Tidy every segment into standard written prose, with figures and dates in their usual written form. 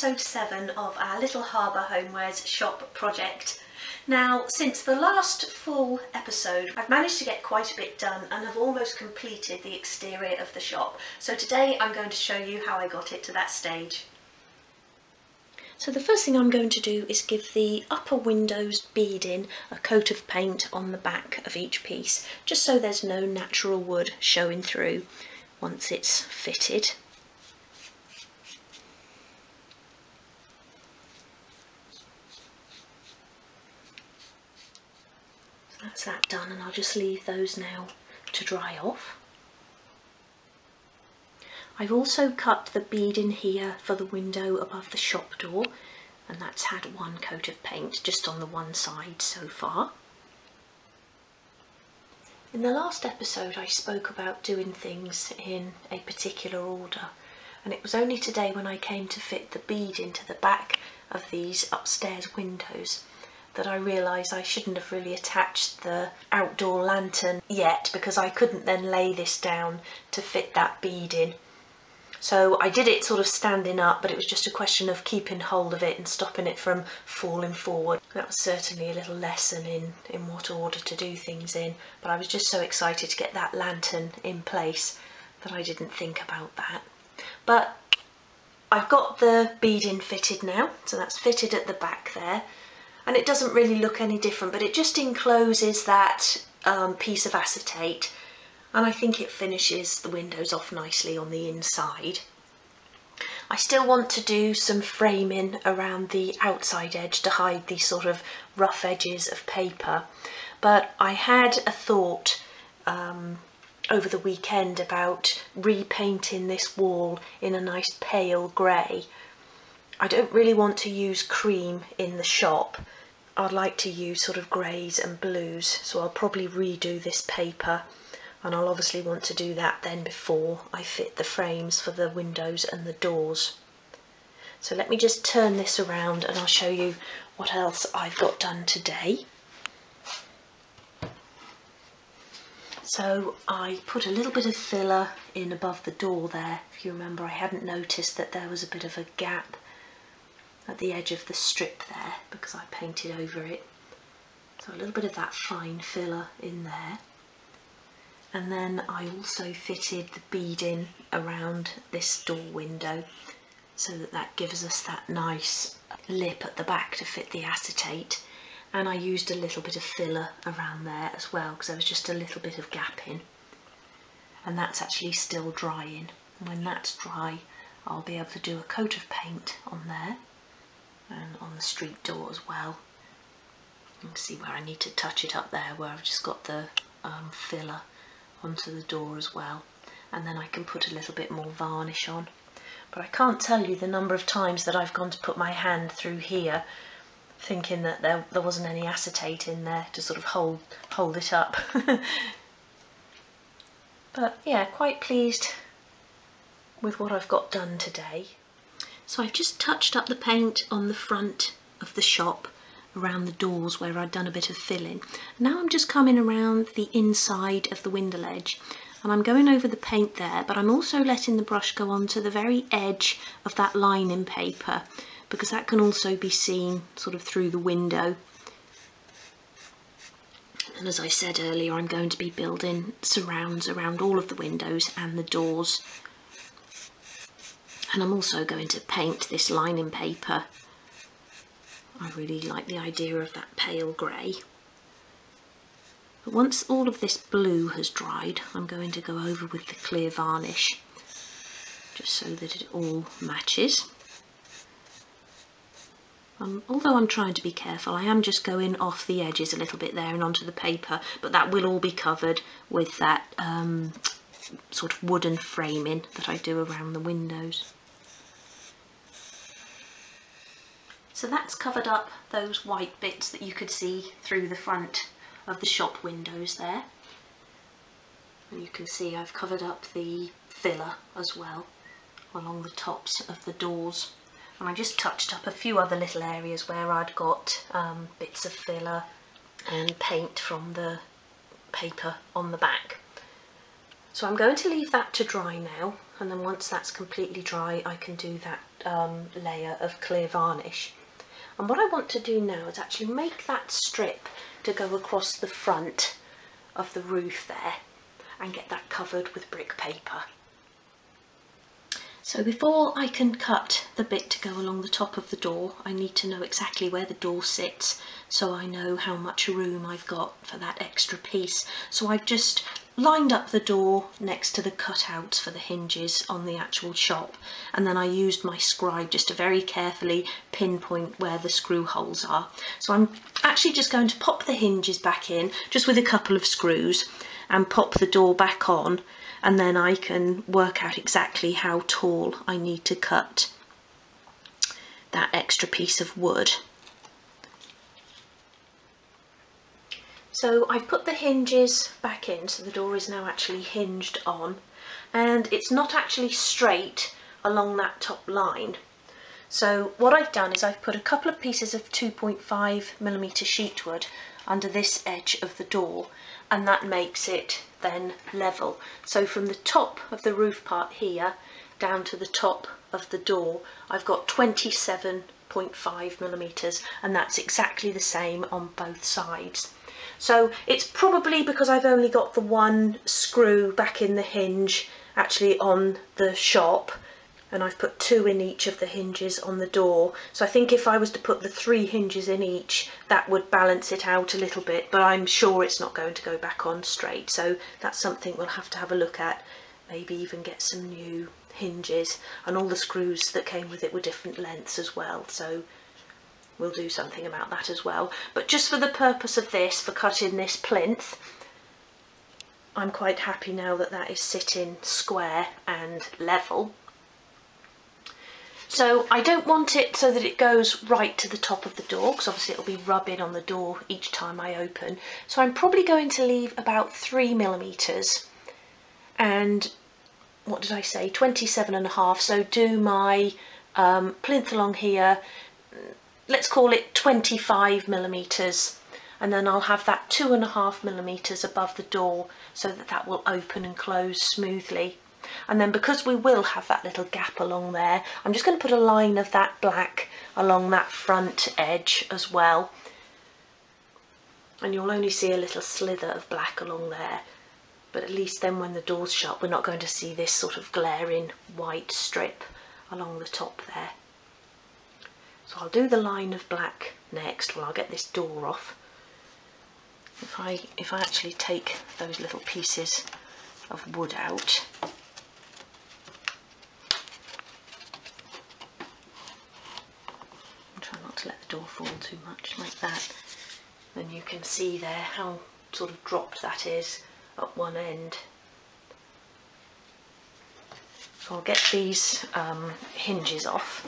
episode 7 of our Little Harbour Homewares shop project. Now, since the last full episode, I've managed to get quite a bit done and have almost completed the exterior of the shop. So today I'm going to show you how I got it to that stage. So the first thing I'm going to do is give the upper windows beading a coat of paint on the back of each piece, just so there's no natural wood showing through once it's fitted. That's that done, and I'll just leave those now to dry off. I've also cut the beading here for the window above the shop door, and that's had one coat of paint just on the one side so far. In the last episode I spoke about doing things in a particular order, and it was only today when I came to fit the bead into the back of these upstairs windows that I realised I shouldn't have really attached the outdoor lantern yet, because I couldn't then lay this down to fit that bead in. So I did it sort of standing up, but it was just a question of keeping hold of it and stopping it from falling forward. That was certainly a little lesson in what order to do things in, but I was just so excited to get that lantern in place that I didn't think about that. But I've got the beading fitted now, so that's fitted at the back there. And it doesn't really look any different, but it just encloses that piece of acetate, and I think it finishes the windows off nicely on the inside. I still want to do some framing around the outside edge to hide these sort of rough edges of paper, but I had a thought over the weekend about repainting this wall in a nice pale grey. I don't really want to use cream in the shop. I'd like to use sort of greys and blues, so I'll probably redo this paper, and I'll obviously want to do that then before I fit the frames for the windows and the doors. So let me just turn this around and I'll show you what else I've got done today. So I put a little bit of filler in above the door there. If you remember, I hadn't noticed that there was a bit of a gap at the edge of the strip there because I painted over it. So a little bit of that fine filler in there. And then I also fitted the beading around this door window so that that gives us that nice lip at the back to fit the acetate. And I used a little bit of filler around there as well because there was just a little bit of gapping. And that's actually still drying. And when that's dry, I'll be able to do a coat of paint on there and on the street door as well. You can see where I need to touch it up there, where I've just got the filler onto the door as well, and then I can put a little bit more varnish on. But I can't tell you the number of times that I've gone to put my hand through here thinking that there wasn't any acetate in there to sort of hold it up. But yeah, quite pleased with what I've got done today. So I've just touched up the paint on the front of the shop around the doors where I'd done a bit of filling. Now I'm just coming around the inside of the window ledge and I'm going over the paint there, but I'm also letting the brush go on to the very edge of that lining paper because that can also be seen sort of through the window. And as I said earlier, I'm going to be building surrounds around all of the windows and the doors. And I'm also going to paint this lining paper. I really like the idea of that pale grey. But once all of this blue has dried, I'm going to go over with the clear varnish, just so that it all matches. Although I'm trying to be careful, I am just going off the edges a little bit there and onto the paper, but that will all be covered with that sort of wooden framing that I do around the windows. So that's covered up those white bits that you could see through the front of the shop windows there. And you can see I've covered up the filler as well along the tops of the doors. And I just touched up a few other little areas where I'd got bits of filler and paint from the paper on the back. So I'm going to leave that to dry now, and then once that's completely dry I can do that layer of clear varnish. And what I want to do now is actually make that strip to go across the front of the roof there and get that covered with brick paper. So before I can cut the bit to go along the top of the door, I need to know exactly where the door sits so I know how much room I've got for that extra piece. So I've just lined up the door next to the cutouts for the hinges on the actual shop, and then I used my scribe just to very carefully pinpoint where the screw holes are. So I'm actually just going to pop the hinges back in just with a couple of screws and pop the door back on, and then I can work out exactly how tall I need to cut that extra piece of wood. So I've put the hinges back in, so the door is now actually hinged on, and it's not actually straight along that top line. So what I've done is I've put a couple of pieces of 2.5mm sheetwood under this edge of the door, and that makes it then level. So from the top of the roof part here down to the top of the door I've got 27.5mm, and that's exactly the same on both sides. So it's probably because I've only got the one screw back in the hinge actually on the shop, and I've put 2 in each of the hinges on the door. So I think if I was to put the 3 hinges in each, that would balance it out a little bit, but I'm sure it's not going to go back on straight. So that's something we'll have to have a look at, maybe even get some new hinges, and all the screws that came with it were different lengths as well. So we'll do something about that as well. But just for the purpose of this, for cutting this plinth, I'm quite happy now that that is sitting square and level. So I don't want it so that it goes right to the top of the door, because obviously it'll be rubbing on the door each time I open. So I'm probably going to leave about 3mm, and what did I say, 27.5. So do my plinth along here, let's call it 25mm, and then I'll have that 2.5mm above the door so that that will open and close smoothly. And then because we will have that little gap along there, I'm just going to put a line of that black along that front edge as well, and you'll only see a little slither of black along there, but at least then when the door's shut we're not going to see this sort of glaring white strip along the top there. So I'll do the line of black next when I'll get this door off. If I actually take those little pieces of wood out, try not to let the door fall too much like that, then you can see there how sort of dropped that is at one end. So I'll get these hinges off.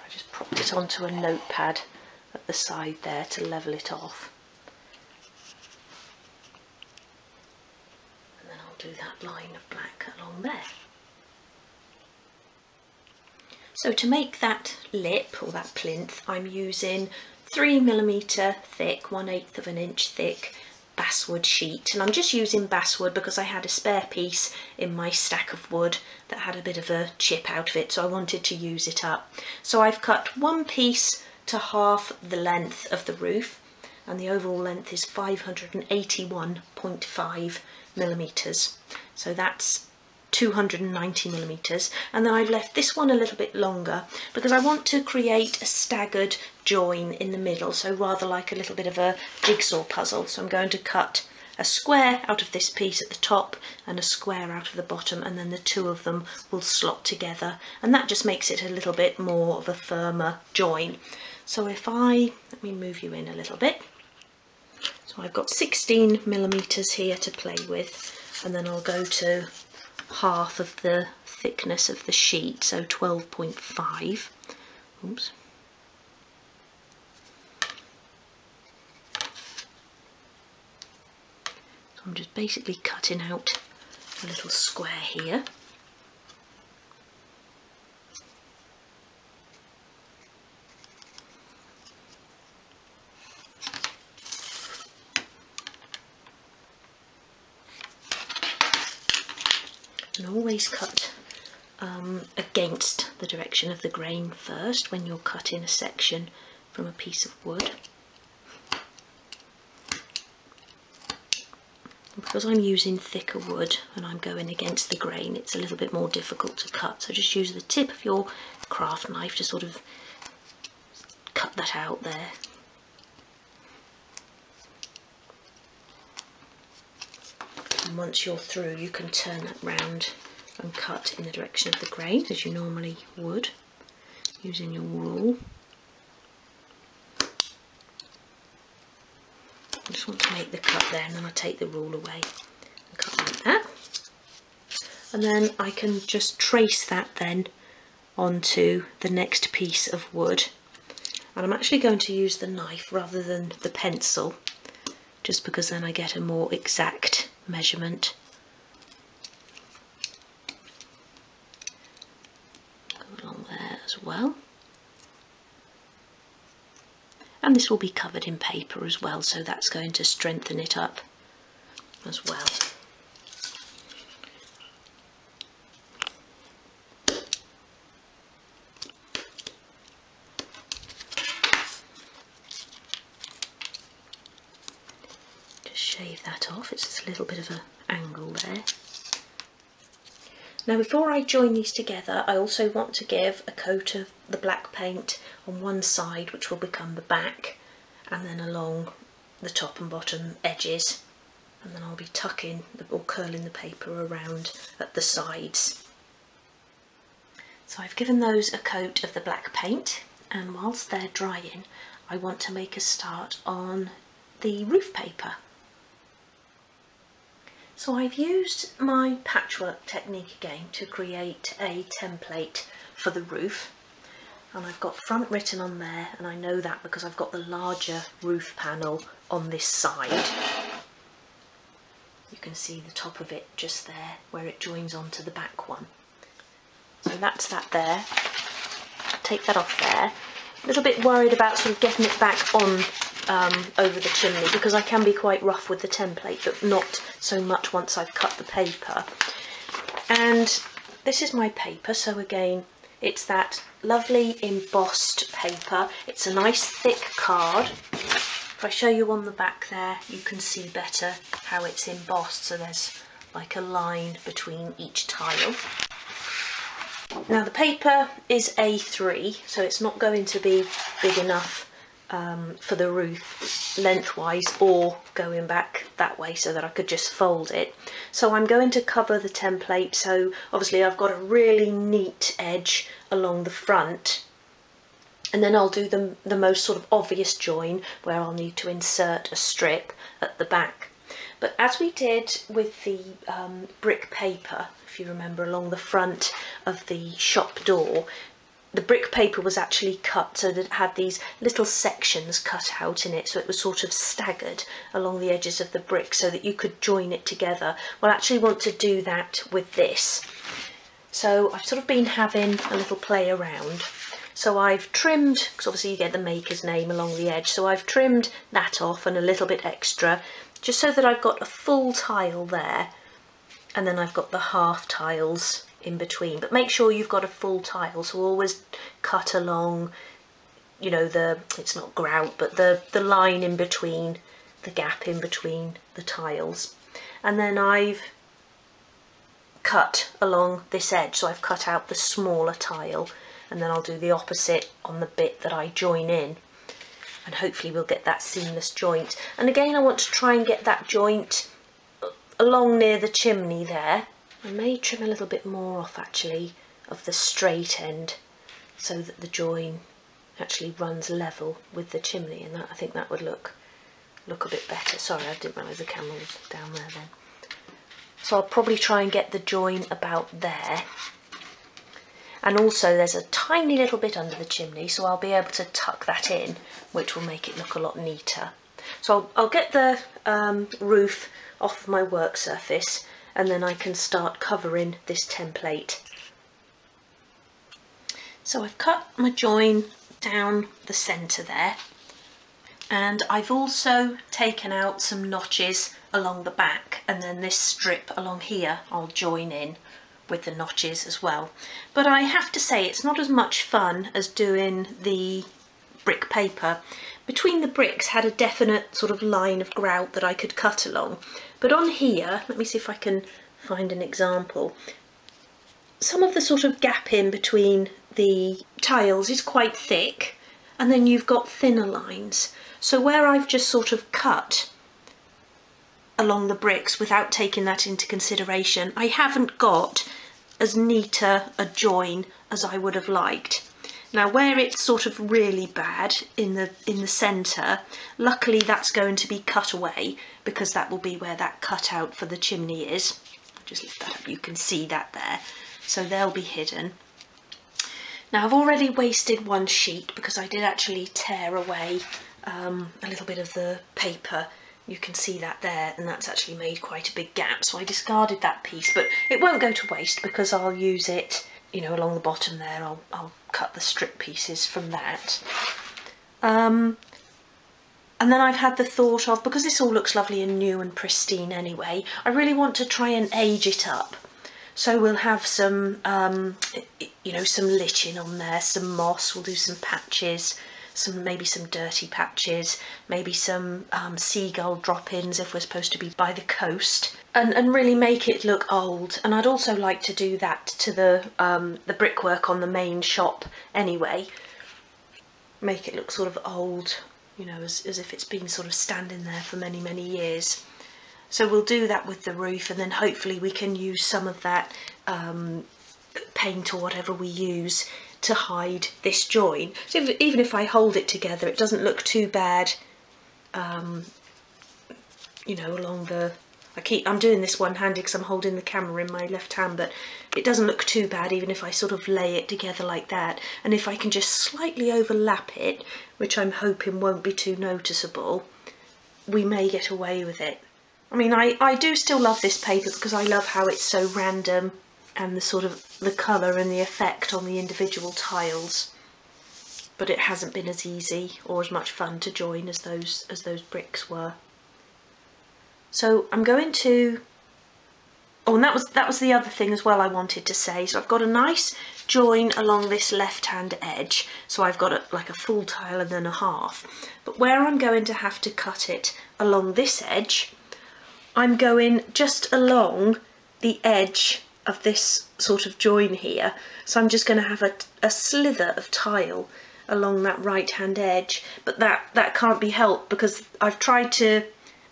I just propped it onto a notepad at the side there to level it off, and then I'll do that line of black along there. So to make that lip, or that plinth, I'm using 3mm thick, 1/8 of an inch thick basswood sheet, and I'm just using basswood because I had a spare piece in my stack of wood that had a bit of a chip out of it, so I wanted to use it up. So I've cut one piece to half the length of the roof, and the overall length is 581.5mm, so that's 290mm, and then I've left this one a little bit longer because I want to create a staggered join in the middle, so rather like a little bit of a jigsaw puzzle. So I'm going to cut a square out of this piece at the top and a square out of the bottom, and then the two of them will slot together, and that just makes it a little bit more of a firmer join. So if let me move you in a little bit. So I've got 16mm here to play with, and then I'll go to half of the thickness of the sheet, so 12.5. Oops. So I'm just basically cutting out a little square here. And always cut against the direction of the grain first when you're cutting a section from a piece of wood. Because I'm using thicker wood and I'm going against the grain, it's a little bit more difficult to cut, so just use the tip of your craft knife to sort of cut that out there. And once you're through, you can turn that round and cut in the direction of the grain as you normally would using your rule. I just want to make the cut there, and then I take the rule away and cut like that. And then I can just trace that then onto the next piece of wood. And I'm actually going to use the knife rather than the pencil, just because then I get a more exact measurement. Go along there as well. And this will be covered in paper as well, so that's going to strengthen it up as well. Just shave that off, it's just a little bit of an angle there. Now before I join these together, I also want to give a coat of the black paint on one side, which will become the back, and then along the top and bottom edges, and then I'll be tucking or curling the paper around at the sides. So I've given those a coat of the black paint, and whilst they're drying I want to make a start on the roof paper. So I've used my patchwork technique again to create a template for the roof, and I've got front written on there, and I know that because I've got the larger roof panel on this side. You can see the top of it just there where it joins onto the back one. So that's that there. Take that off there. A little bit worried about sort of getting it back on over the chimney, because I can be quite rough with the template, but not so much once I've cut the paper. And this is my paper, so again it's that lovely embossed paper. It's a nice thick card. If I show you on the back there, you can see better how it's embossed, so there's like a line between each tile. Now the paper is A3, so it's not going to be big enough for the roof lengthwise or going back that way, so that I could just fold it. So I'm going to cover the template, so obviously I've got a really neat edge along the front, and then I'll do the most sort of obvious join where I'll need to insert a strip at the back. But as we did with the brick paper, if you remember, along the front of the shop door, the brick paper was actually cut so that it had these little sections cut out in it, so it was sort of staggered along the edges of the brick so that you could join it together. Well, I actually want to do that with this. So I've sort of been having a little play around. So I've trimmed, because obviously you get the maker's name along the edge, so I've trimmed that off and a little bit extra, just so that I've got a full tile there, and then I've got the half tiles in between. But make sure you've got a full tile, so always cut along, you know, it's not grout, but the line in between, the gap in between the tiles. And then I've cut along this edge, so I've cut out the smaller tile, and then I'll do the opposite on the bit that I join in, and hopefully we'll get that seamless joint. And again, I want to try and get that joint along near the chimney there. I may trim a little bit more off actually of the straight end, so that the join actually runs level with the chimney, and that, I think that would look a bit better. Sorry, I didn't realise the camera was down there then. So I'll probably try and get the join about there. And also there's a tiny little bit under the chimney, so I'll be able to tuck that in, which will make it look a lot neater. So I'll get the roof off of my work surface, and then I can start covering this template. So I've cut my join down the centre there, and I've also taken out some notches along the back, and then this strip along here I'll join in with the notches as well. But I have to say it's not as much fun as doing the brick paper. Between the bricks had a definite sort of line of grout that I could cut along, but on here, let me see if I can find an example. Some of the sort of gap in between the tiles is quite thick, and then you've got thinner lines. So where I've just sort of cut along the bricks without taking that into consideration, I haven't got as neater a join as I would have liked. Now where it's sort of really bad in the centre, luckily that's going to be cut away, because that will be where that cutout for the chimney is. Just lift that up, you can see that there. So they'll be hidden. Now I've already wasted one sheet because I did actually tear away a little bit of the paper. You can see that there, and that's actually made quite a big gap, so I discarded that piece, but it won't go to waste because I'll use it, you know, along the bottom there. I'll cut the strip pieces from that. And then I've had the thought of, because this all looks lovely and new and pristine anyway, I really want to try and age it up. So we'll have some, you know, some lichen on there, some moss, we'll do some patches, maybe some dirty patches, maybe some seagull drop-ins if we're supposed to be by the coast, and really make it look old. And I'd also like to do that to the brickwork on the main shop anyway, make it look sort of old, you know, as if it's been sort of standing there for many, many years. So we'll do that with the roof, and then hopefully we can use some of that paint or whatever we use to hide this join. So even if I hold it together, it doesn't look too bad, you know, along the... I'm doing this one-handed because I'm holding the camera in my left hand, but it doesn't look too bad even if I sort of lay it together like that. And if I can just slightly overlap it, which I'm hoping won't be too noticeable, we may get away with it. I mean, I do still love this paper because I love how it's so random, and the sort of the colour and the effect on the individual tiles, but it hasn't been as easy or as much fun to join as those bricks were. So I'm going to... Oh, and that was the other thing as well I wanted to say. So I've got a nice join along this left-hand edge, so I've got like a full tile and then a half. But where I'm going to have to cut it along this edge, I'm going just along the edge of this sort of join here. So I'm just going to have a slither of tile along that right-hand edge, but that can't be helped because I've tried to...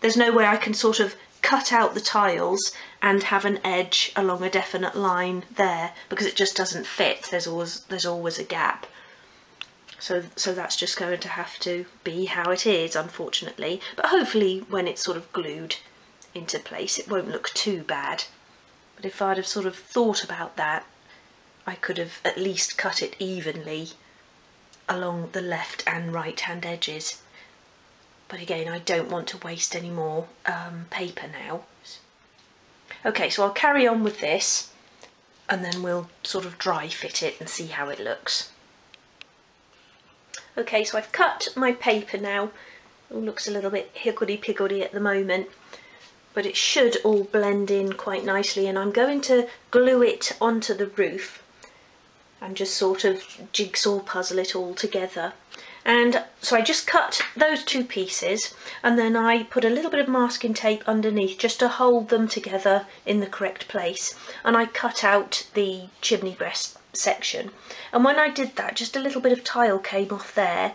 There's no way I can sort of cut out the tiles and have an edge along a definite line there, because it just doesn't fit. There's always a gap. So that's just going to have to be how it is, unfortunately. But hopefully when it's sort of glued into place, it won't look too bad. But if I'd have sort of thought about that, I could have at least cut it evenly along the left and right hand edges. But again, I don't want to waste any more paper now. Okay, so I'll carry on with this, and then we'll sort of dry fit it and see how it looks. Okay, so I've cut my paper now. It looks a little bit higgledy-piggledy at the moment, but it should all blend in quite nicely, and I'm going to glue it onto the roof and just sort of jigsaw puzzle it all together. And so I just cut those two pieces, and then I put a little bit of masking tape underneath just to hold them together in the correct place, and I cut out the chimney breast section. And when I did that, just a little bit of tile came off there,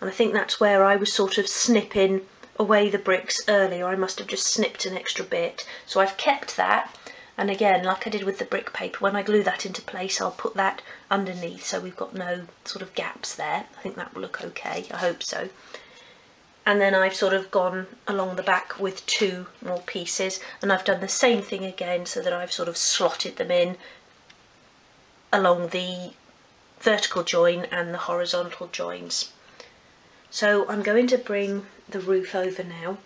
and I think that's where I was sort of snipping away the bricks earlier. I must have just snipped an extra bit, so I've kept that. And again, like I did with the brick paper, when I glue that into place, I'll put that underneath so we've got no sort of gaps there. I think that will look okay, I hope so. And then I've sort of gone along the back with two more pieces, and I've done the same thing again so that I've sort of slotted them in along the vertical join and the horizontal joins. So I'm going to bring the roof over now.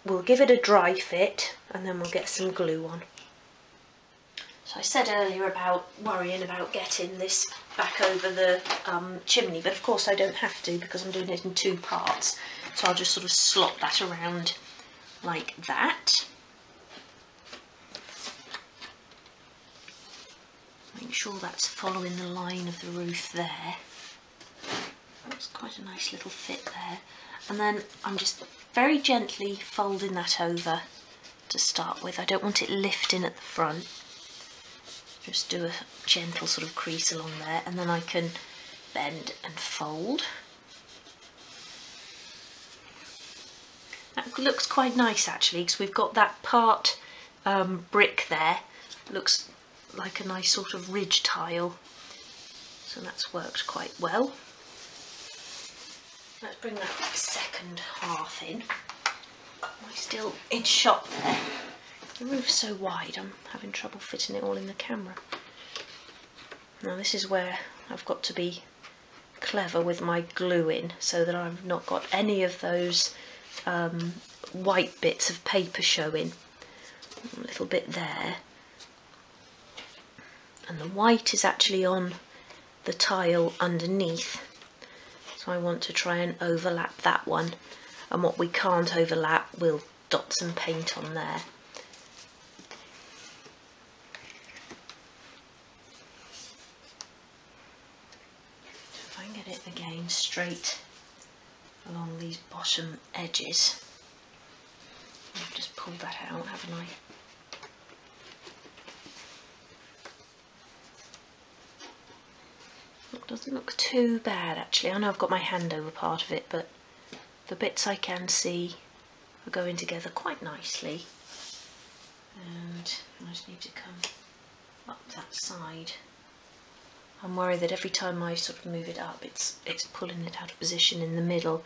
We'll give it a dry fit, and then we'll get some glue on. So I said earlier about worrying about getting this back over the chimney, but of course I don't have to because I'm doing it in two parts. So I'll just sort of slot that around like that. Make sure that's following the line of the roof there. That's quite a nice little fit there. And then I'm just very gently folding that over to start with. I don't want it lifting at the front. Just do a gentle sort of crease along there, and then I can bend and fold. That looks quite nice actually, because we've got that part brick there. Looks like a nice sort of ridge tile. So that's worked quite well. Let's bring that second half in. Am I still in shot there? The roof's so wide, I'm having trouble fitting it all in the camera. Now this is where I've got to be clever with my glue in, so that I've not got any of those white bits of paper showing. A little bit there. And the white is actually on the tile underneath. So I want to try and overlap that one. And what we can't overlap, we'll dot some paint on there. If I can get it again straight along these bottom edges. I've just pulled that out, haven't I? It doesn't look too bad actually. I know I've got my hand over part of it, but the bits I can see are going together quite nicely. And I just need to come up that side. I'm worried that every time I sort of move it up, it's pulling it out of position in the middle.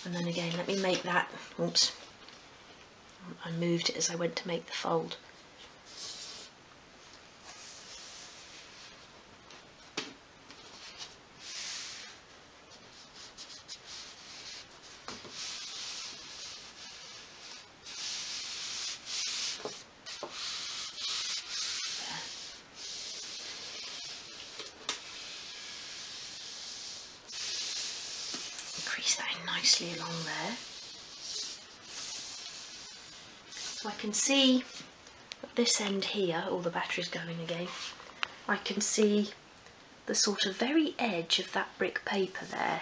And then again, let me make that, oops, I moved it as I went to make the fold. Crease that in nicely along there. So I can see at this end here, all the battery's going again, I can see the sort of very edge of that brick paper there.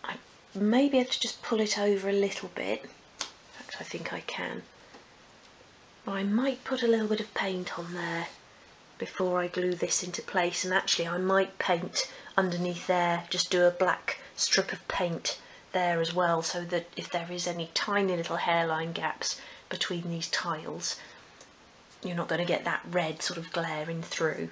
I may be able to just pull it over a little bit. In fact, I think I can. But I might put a little bit of paint on there before I glue this into place, and actually I might paint underneath there, just do a black strip of paint there as well, so that if there is any tiny little hairline gaps between these tiles, you're not going to get that red sort of glaring through.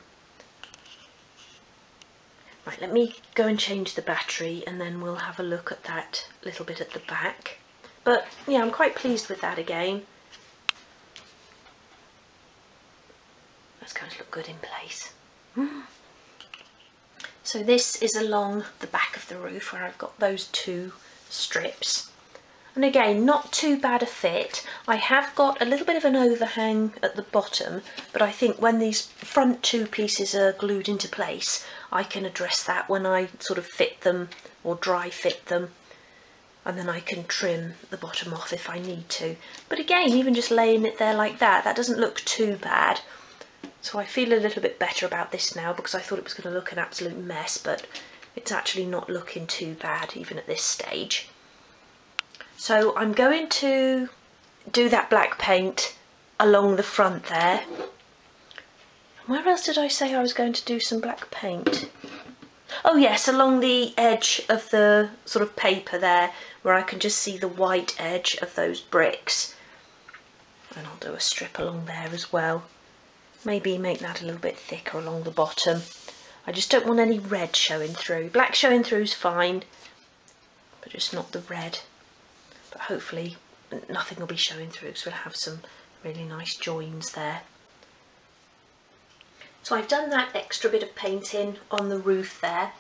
Right, let me go and change the battery and then we'll have a look at that little bit at the back. But yeah, I'm quite pleased with that again. That's going to look good in place. So this is along the back of the roof where I've got those two strips. And again, not too bad a fit. I have got a little bit of an overhang at the bottom, but I think when these front two pieces are glued into place, I can address that when I sort of fit them or dry fit them. And then I can trim the bottom off if I need to. But again, even just laying it there like that, that doesn't look too bad. So I feel a little bit better about this now, because I thought it was going to look an absolute mess, but it's actually not looking too bad even at this stage. So I'm going to do that black paint along the front there. Where else did I say I was going to do some black paint? Oh yes, along the edge of the sort of paper there, where I can just see the white edge of those bricks. And I'll do a strip along there as well. Maybe make that a little bit thicker along the bottom. I just don't want any red showing through. Black showing through is fine, but just not the red. But hopefully nothing will be showing through, because we'll have some really nice joins there. So I've done that extra bit of painting on the roof there,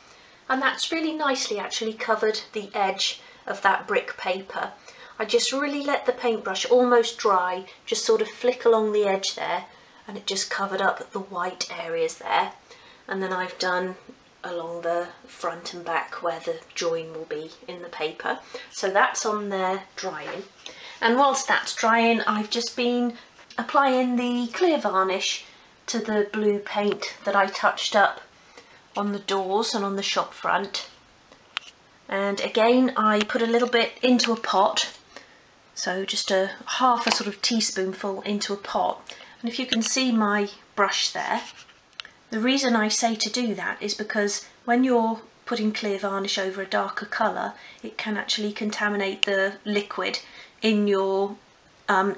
and that's really nicely actually covered the edge of that brick paper. I just really let the paintbrush almost dry, just sort of flick along the edge there, and it just covered up the white areas there. And then I've done along the front and back where the join will be in the paper. So that's on there drying. And whilst that's drying, I've just been applying the clear varnish to the blue paint that I touched up on the doors and on the shop front. And again, I put a little bit into a pot, so just a half a sort of teaspoonful into a pot. And if you can see my brush there, the reason I say to do that is because when you're putting clear varnish over a darker colour, it can actually contaminate the liquid in your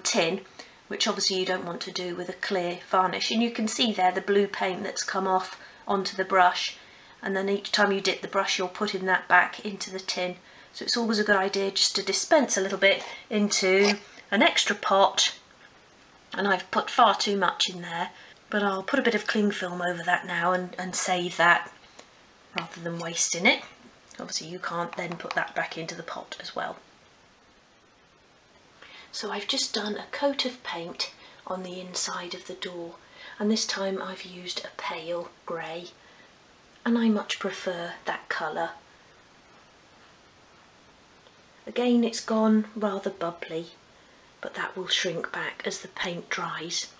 tin, which obviously you don't want to do with a clear varnish. And you can see there the blue paint that's come off onto the brush, and then each time you dip the brush you're putting that back into the tin. So it's always a good idea just to dispense a little bit into an extra pot, and I've put far too much in there, but I'll put a bit of cling film over that now and save that rather than wasting it. Obviously you can't then put that back into the pot as well. So I've just done a coat of paint on the inside of the door, and this time I've used a pale grey, and I much prefer that colour. Again, it's gone rather bubbly, but that will shrink back as the paint dries.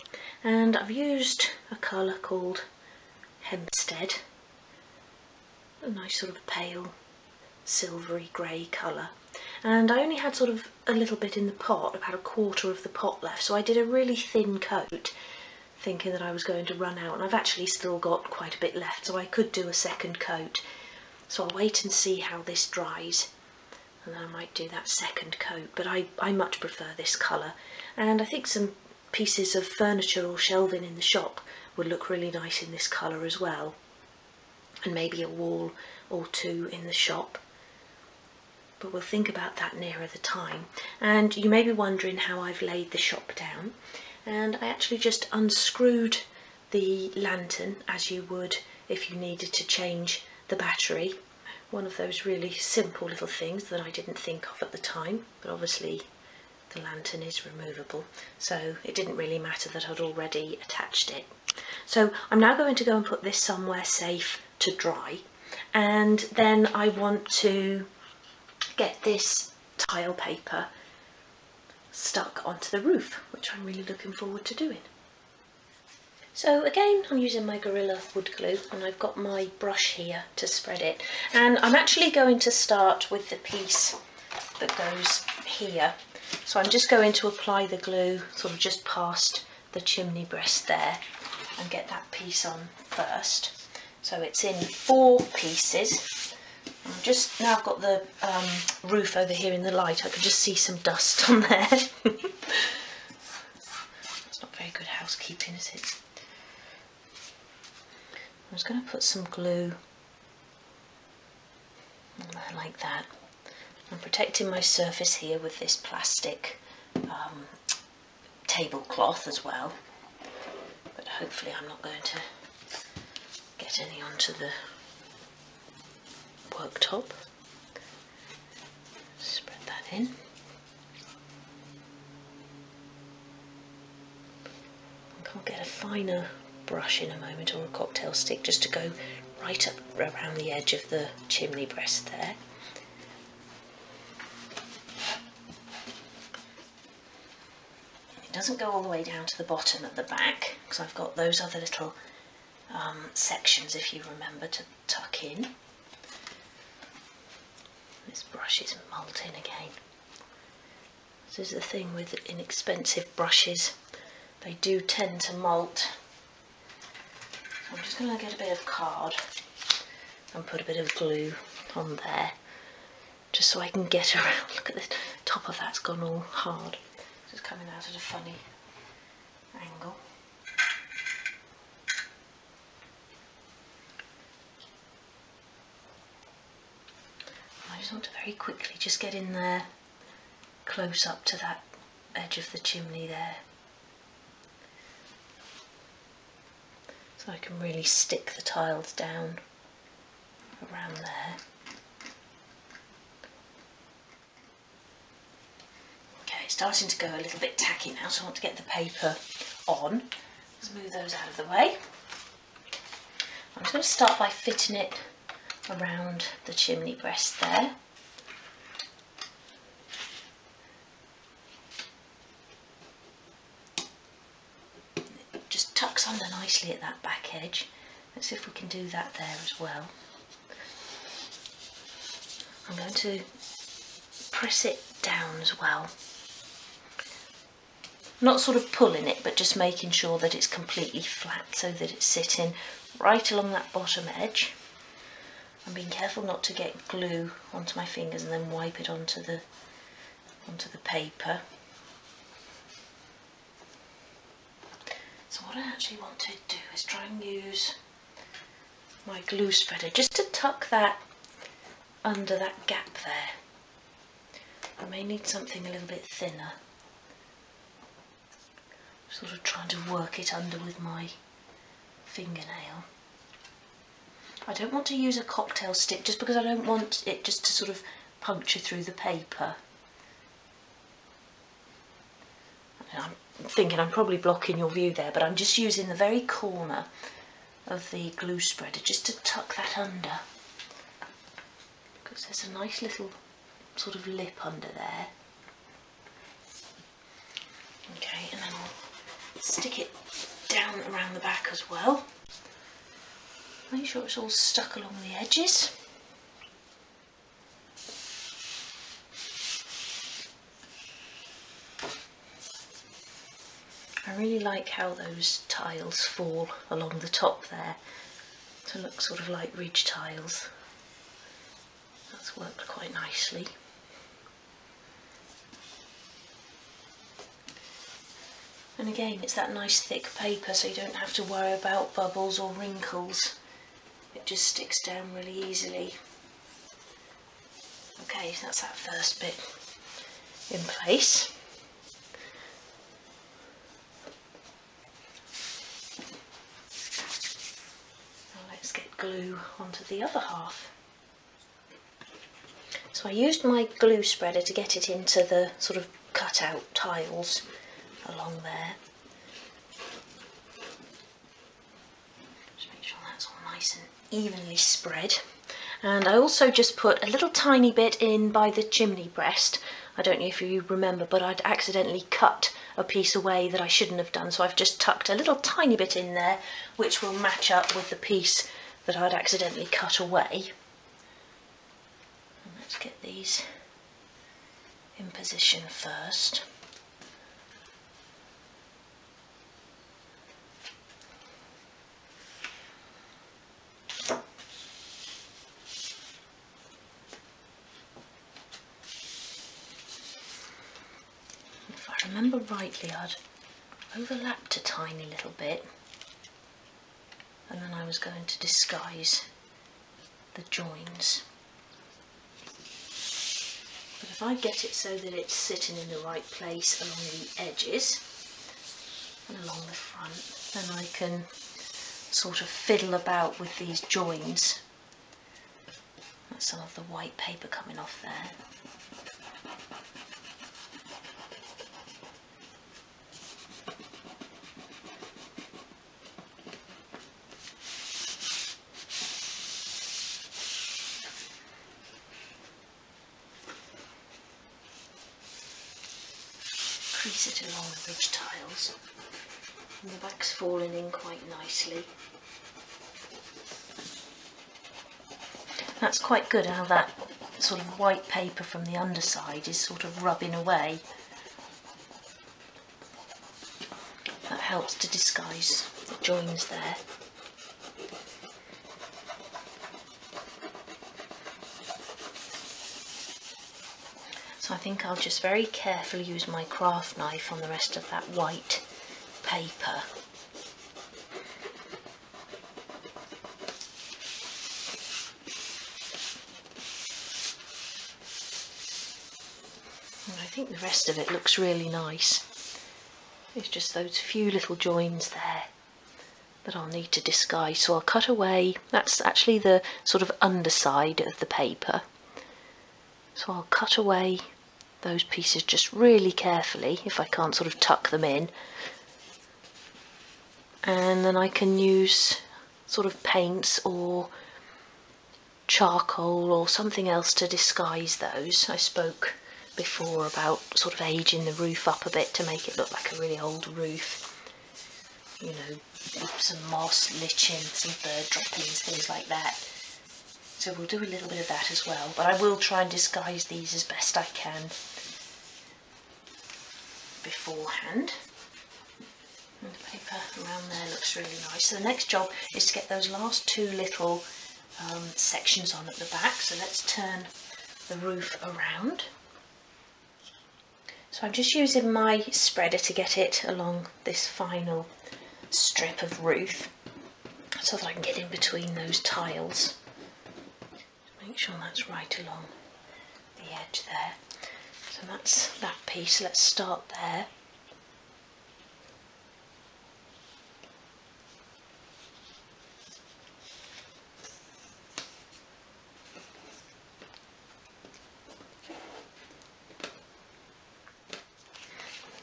And I've used a colour called Hempstead, a nice sort of pale silvery grey colour. And I only had sort of a little bit in the pot, about a quarter of the pot left, so I did a really thin coat thinking that I was going to run out, and I've actually still got quite a bit left, so I could do a second coat. So I'll wait and see how this dries, and then I might do that second coat, but I much prefer this colour. And I think some pieces of furniture or shelving in the shop would look really nice in this colour as well, and maybe a wall or two in the shop. But we'll think about that nearer the time. And you may be wondering how I've laid the shop down, and I actually just unscrewed the lantern as you would if you needed to change the battery. One of those really simple little things that I didn't think of at the time, but obviously the lantern is removable, so it didn't really matter that I'd already attached it. So I'm now going to go and put this somewhere safe to dry, and then I want to get this tile paper stuck onto the roof, which I'm really looking forward to doing. So again, I'm using my Gorilla wood glue, and I've got my brush here to spread it, and I'm actually going to start with the piece that goes here. So I'm just going to apply the glue sort of just past the chimney breast there and get that piece on first. So it's in 4 pieces. I'm just now I've got the roof over here in the light, I can just see some dust on there. It's not very good housekeeping, is it? I'm just going to put some glue on there like that. I'm protecting my surface here with this plastic tablecloth as well, but hopefully I'm not going to get any onto the worktop. Spread that in. I can't get a finer brush in a moment, or a cocktail stick, just to go right up around the edge of the chimney breast there. It doesn't go all the way down to the bottom at the back, because I've got those other little sections, if you remember, to tuck in. This brush is molting again. This is the thing with inexpensive brushes, they do tend to molt. So I'm just going to get a bit of card and put a bit of glue on there, just so I can get around. Look at the top of that's gone all hard. It's coming out at a funny angle. I just want to very quickly just get in there, close up to that edge of the chimney there, so I can really stick the tiles down around there. Okay, it's starting to go a little bit tacky now, so I want to get the paper on. Let's move those out of the way. I'm just going to start by fitting it around the chimney breast there. nicely at that back edge. Let's see if we can do that there as well. I'm going to press it down as well. Not sort of pulling it, but just making sure that it's completely flat so that it's sitting right along that bottom edge. I'm being careful not to get glue onto my fingers and then wipe it onto the paper. So what I actually want to do is try and use my glue spreader just to tuck that under that gap there. I may need something a little bit thinner. Sort of trying to work it under with my fingernail. I don't want to use a cocktail stick just because I don't want it just to sort of puncture through the paper. I'm thinking I'm probably blocking your view there, but I'm just using the very corner of the glue spreader just to tuck that under, because there's a nice little sort of lip under there. Okay, and then we'll stick it down around the back as well. Make sure it's all stuck along the edges. I really like how those tiles fall along the top there to look sort of like ridge tiles. That's worked quite nicely. And again, it's that nice thick paper, so you don't have to worry about bubbles or wrinkles. It just sticks down really easily. Okay, so that's that first bit in place. Now let's get glue onto the other half. So I used my glue spreader to get it into the sort of cut out tiles along there. Just make sure that's all nice and evenly spread. And I also just put a little tiny bit in by the chimney breast. I don't know if you remember, but I'd accidentally cut a piece away that I shouldn't have done, so I've just tucked a little tiny bit in there which will match up with the piece that I'd accidentally cut away. And let's get these in position first. If I remember rightly, I'd overlapped a tiny little bit, and then I was going to disguise the joins. But if I get it so that it's sitting in the right place along the edges and along the front, then I can sort of fiddle about with these joins. That's some of the white paper coming off there. Crease it along the ridge tiles, and the back's falling in quite nicely. That's quite good how that sort of white paper from the underside is sort of rubbing away. That helps to disguise the joins there. So I think I'll just very carefully use my craft knife on the rest of that white paper. And I think the rest of it looks really nice. It's just those few little joins there that I'll need to disguise. So I'll cut away, that's actually the sort of underside of the paper. So I'll cut away those pieces just really carefully if I can't sort of tuck them in, and then I can use sort of paints or charcoal or something else to disguise those. I spoke before about sort of aging the roof up a bit to make it look like a really old roof. you know, some moss, lichen, some bird droppings, things like that. So we'll do a little bit of that as well, but I will try and disguise these as best I can beforehand. And the paper around there looks really nice. So the next job is to get those last two little sections on at the back. So let's turn the roof around. So I'm just using my spreader to get it along this final strip of roof so that I can get in between those tiles. Make sure that's right along the edge there. So that's that piece. Let's start there.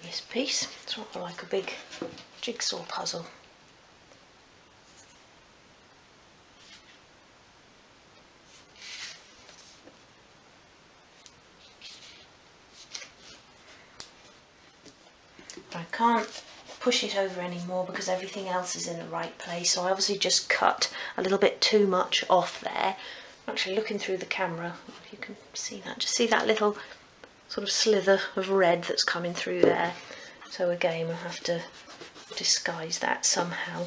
This piece, it's sort of like a big jigsaw puzzle. I can't push it over anymore because everything else is in the right place, so I obviously just cut a little bit too much off there. I'm actually looking through the camera, if you can see that, just see that little sort of slither of red that's coming through there. So again, we'll have to disguise that somehow.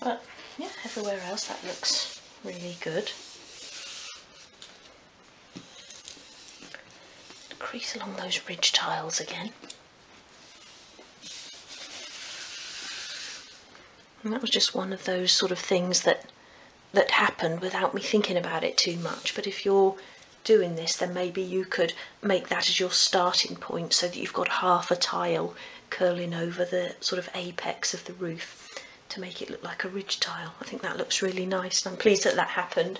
But yeah, everywhere else that looks really good. Crease along those ridge tiles again. And that was just one of those sort of things that happened without me thinking about it too much. But if you're doing this, then maybe you could make that as your starting point so that you've got half a tile curling over the sort of apex of the roof to make it look like a ridge tile. I think that looks really nice, and I'm pleased that that happened.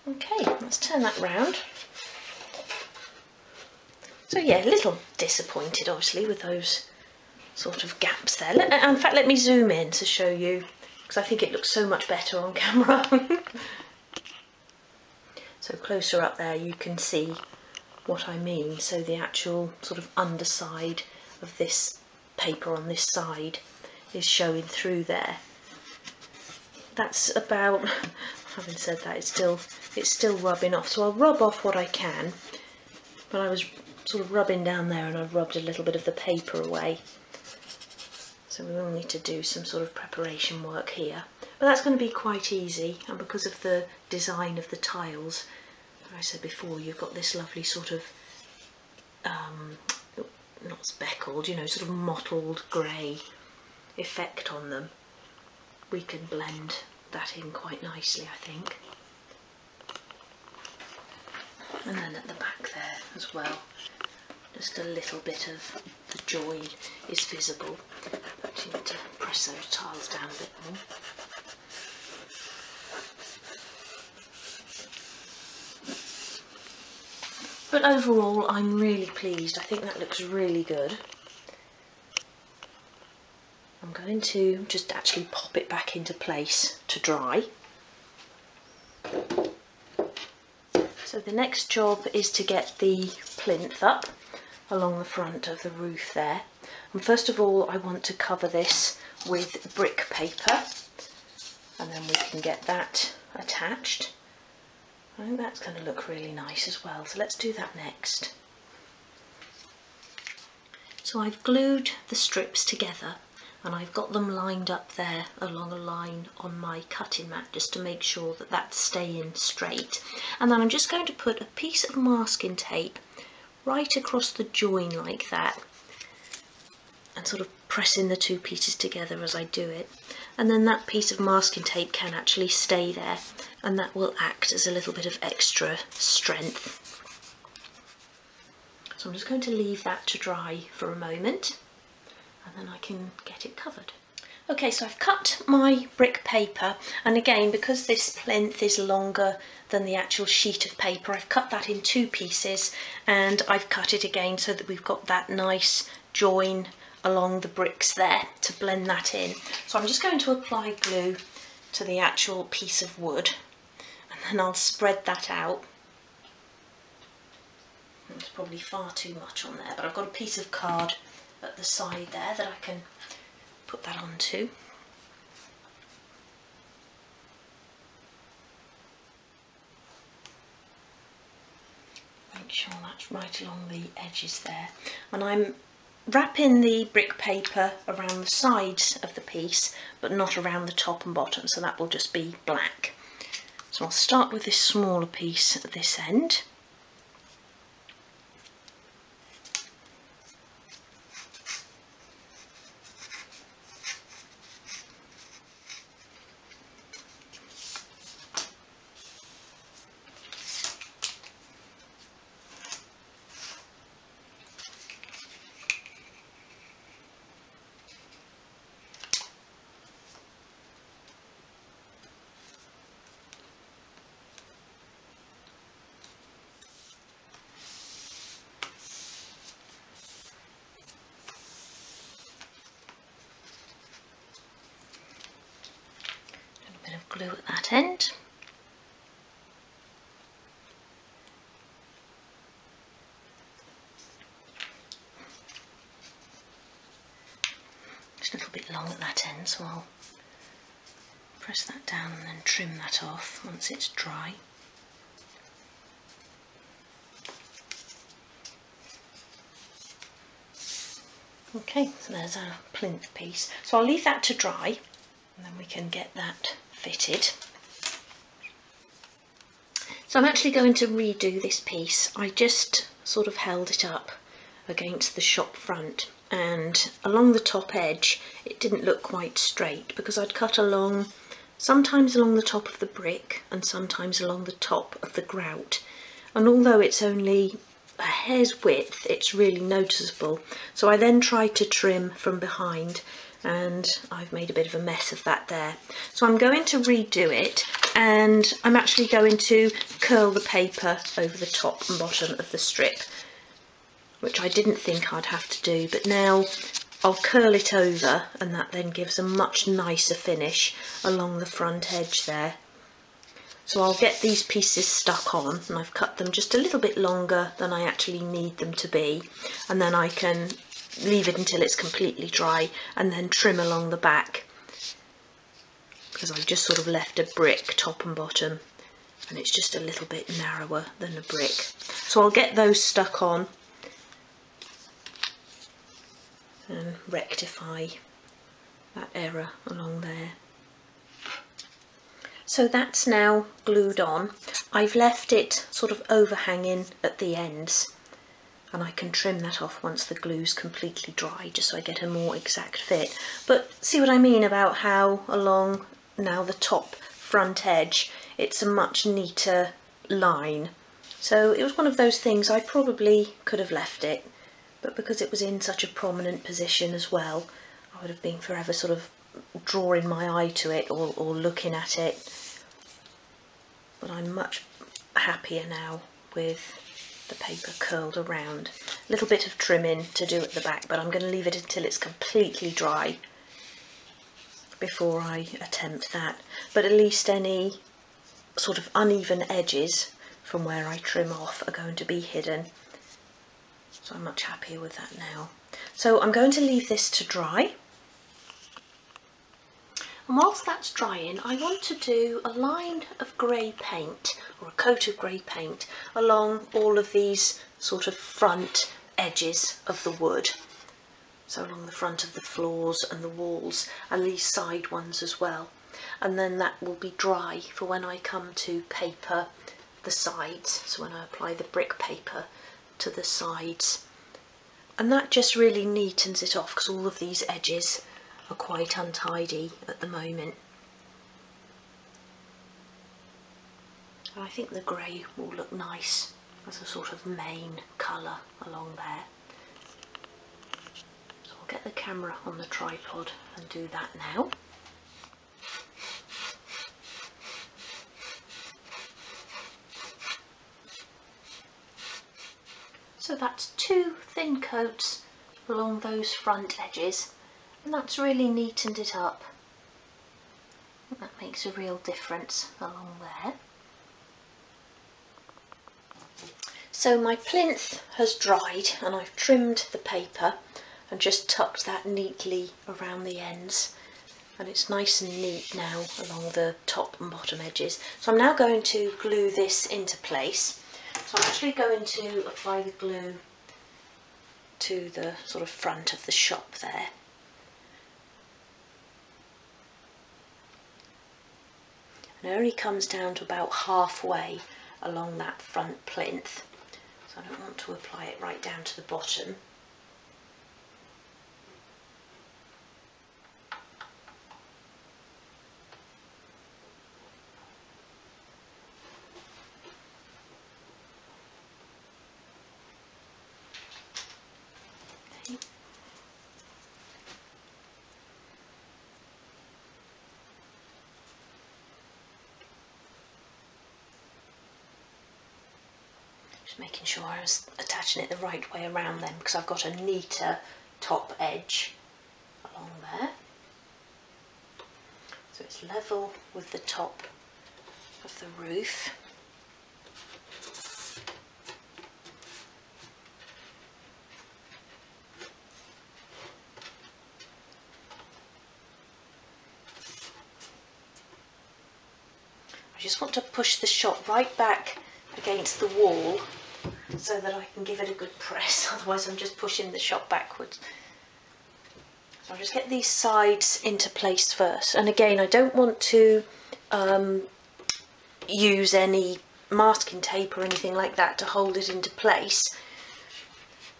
Okay, let's turn that round. So yeah, a little disappointed obviously with those sort of gaps there. In fact, let me zoom in to show you, because I think it looks so much better on camera. So closer up there you can see what I mean. So the actual sort of underside of this paper on this side is showing through there. That's about, having said that, it's still rubbing off, so I'll rub off what I can, but I was sort of rubbing down there and I've rubbed a little bit of the paper away, so we will need to do some sort of preparation work here, but that's going to be quite easy. And because of the design of the tiles, like I said before, you've got this lovely sort of not speckled, you know, sort of mottled grey effect on them. We can blend that in quite nicely, I think. And then at the back there as well, just a little bit of the join is visible, but you need to press those tiles down a bit more. But overall, I'm really pleased. I think that looks really good. I'm going to just actually pop it back into place to dry. So the next job is to get the plinth up along the front of the roof there. And first of all, I want to cover this with brick paper, and then we can get that attached. I think that's going to look really nice as well, so let's do that next. So I've glued the strips together and I've got them lined up there along a line on my cutting mat just to make sure that that's staying straight. And then I'm just going to put a piece of masking tape right across the join like that, and sort of pressing the two pieces together as I do it. And then that piece of masking tape can actually stay there, and that will act as a little bit of extra strength. So I'm just going to leave that to dry for a moment, and then I can get it covered. Okay, so I've cut my brick paper, and again, because this plinth is longer than the actual sheet of paper, I've cut that in two pieces, and I've cut it again so that we've got that nice join along the bricks there to blend that in. So I'm just going to apply glue to the actual piece of wood, and then I'll spread that out There's probably far too much on there, but I've got a piece of card at the side there that I can put that onto. Make sure that's right along the edges there. And I'm wrapping the brick paper around the sides of the piece, but not around the top and bottom, so that will just be black. So I'll start with this smaller piece at this end. Of glue at that end. It's a little bit long at that end, so I'll press that down and then trim that off once it's dry. Okay, so there's our plinth piece. So I'll leave that to dry and then we can get that fitted. So I'm actually going to redo this piece. I just sort of held it up against the shop front, and along the top edge it didn't look quite straight because I'd cut along, sometimes along the top of the brick and sometimes along the top of the grout, and although it's only a hair's width it's really noticeable. So I then tried to trim from behind and I've made a bit of a mess of that there. So I'm going to redo it, and I'm actually going to curl the paper over the top and bottom of the strip, which I didn't think I'd have to do, but now I'll curl it over and that then gives a much nicer finish along the front edge there. So I'll get these pieces stuck on, and I've cut them just a little bit longer than I actually need them to be, and then I can leave it until it's completely dry and then trim along the back, because I've just sort of left a brick top and bottom and it's just a little bit narrower than a brick. So I'll get those stuck on and rectify that error along there. So that's now glued on. I've left it sort of overhanging at the ends, and I can trim that off once the glue's completely dry, just so I get a more exact fit. But see what I mean about how along now the top front edge it's a much neater line. So it was one of those things I probably could have left it, but because it was in such a prominent position as well, I would have been forever sort of drawing my eye to it or looking at it. But I'm much happier now with the paper curled around. A little bit of trimming to do at the back, but I'm going to leave it until it's completely dry before I attempt that. But at least any sort of uneven edges from where I trim off are going to be hidden. So I'm much happier with that now. So I'm going to leave this to dry. And whilst that's drying, I want to do a line of grey paint, or a coat of grey paint, along all of these sort of front edges of the wood. So along the front of the floors and the walls, and these side ones as well. And then that will be dry for when I come to paper the sides, so when I apply the brick paper to the sides. And that just really neatens it off, because all of these edges are quite untidy at the moment. And I think the grey will look nice as a sort of main colour along there. So I'll get the camera on the tripod and do that now. So that's 2 thin coats along those front edges, and that's really neatened it up. That makes a real difference along there. So my plinth has dried and I've trimmed the paper and just tucked that neatly around the ends, and it's nice and neat now along the top and bottom edges. So I'm now going to glue this into place. So I'm actually going to apply the glue to the sort of front of the shop there. And it only comes down to about halfway along that front plinth. So I don't want to apply it right down to the bottom. Just making sure I was attaching it the right way around then, because I've got a neater top edge along there. So it's level with the top of the roof. I just want to push the shot right back against the wall so that I can give it a good press, otherwise I'm just pushing the shot backwards. So I'll just get these sides into place first, and again I don't want to use any masking tape or anything like that to hold it into place,